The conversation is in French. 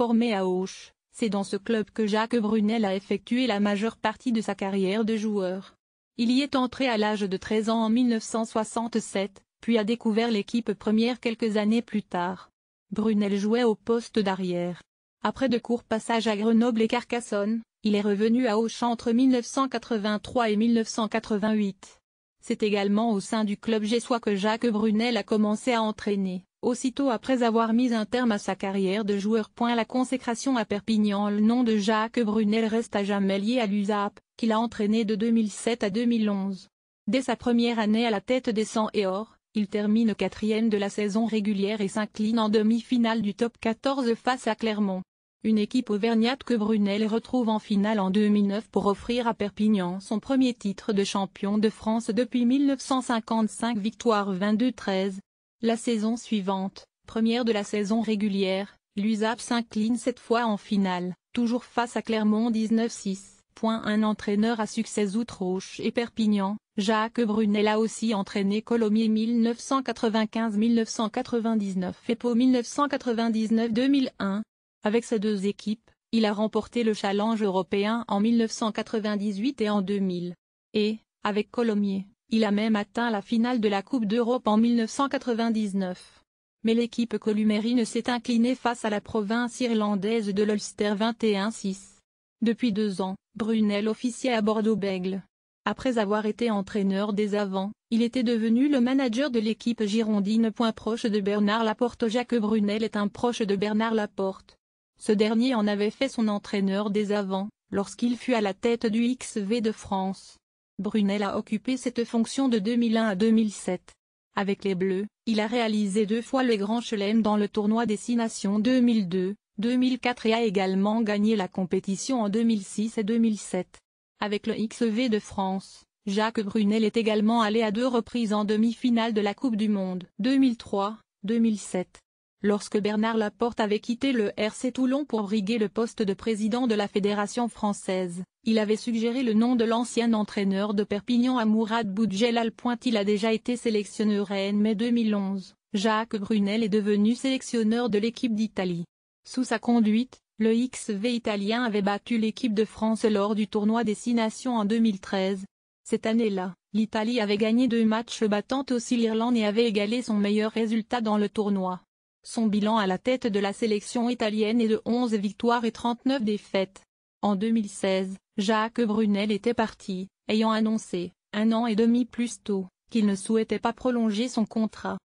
formé à Auch. C'est dans ce club que Jacques Brunel a effectué la majeure partie de sa carrière de joueur. Il y est entré à l'âge de 13 ans en 1967, puis a découvert l'équipe première quelques années plus tard. Brunel jouait au poste d'arrière. Après de courts passages à Grenoble et Carcassonne, il est revenu à Auch entre 1983 et 1988. C'est également au sein du club gessois que Jacques Brunel a commencé à entraîner, aussitôt après avoir mis un terme à sa carrière de joueur. La consécration à Perpignan. Le nom de Jacques Brunel reste à jamais lié à l'USAP, qu'il a entraîné de 2007 à 2011. Dès sa première année à la tête des 100 et or, il termine 4e de la saison régulière et s'incline en demi-finale du top 14 face à Clermont. Une équipe auvergnate que Brunel retrouve en finale en 2009 pour offrir à Perpignan son premier titre de champion de France depuis 1955, victoire 22-13. La saison suivante, première de la saison régulière, l'USAP s'incline cette fois en finale, toujours face à Clermont 19-6. Un entraîneur à succès outre Auch et Perpignan, Jacques Brunel a aussi entraîné Colomiers 1995-1999 et Pau 1999-2001. Avec ces deux équipes, il a remporté le Challenge européen en 1998 et en 2000. Et, avec Colomiers, il a même atteint la finale de la Coupe d'Europe en 1999. Mais l'équipe columéri s'est inclinée face à la province irlandaise de l'Ulster 21-6. Depuis 2 ans, Brunel officiait à Bordeaux-Bègles. Après avoir été entraîneur des avants, il était devenu le manager de l'équipe girondine. Proche de Bernard Laporte. Jacques Brunel est un proche de Bernard Laporte. Ce dernier en avait fait son entraîneur des avants, lorsqu'il fut à la tête du XV de France. Brunel a occupé cette fonction de 2001 à 2007. Avec les Bleus, il a réalisé 2 fois le Grand Chelem dans le tournoi des 6 Nations 2002, 2004 et a également gagné la compétition en 2006 et 2007. Avec le XV de France, Jacques Brunel est également allé à 2 reprises en demi-finale de la Coupe du Monde 2003, 2007. Lorsque Bernard Laporte avait quitté le RC Toulon pour briguer le poste de président de la Fédération française, il avait suggéré le nom de l'ancien entraîneur de Perpignan à Mourad Boudjelal. Il a déjà été sélectionneur en mai 2011. Jacques Brunel est devenu sélectionneur de l'équipe d'Italie. Sous sa conduite, le XV italien avait battu l'équipe de France lors du tournoi des 6 Nations en 2013. Cette année-là, l'Italie avait gagné 2 matchs battant aussi l'Irlande et avait égalé son meilleur résultat dans le tournoi. Son bilan à la tête de la sélection italienne est de 11 victoires et 39 défaites. En 2016, Jacques Brunel était parti, ayant annoncé, 1 an et demi plus tôt, qu'il ne souhaitait pas prolonger son contrat.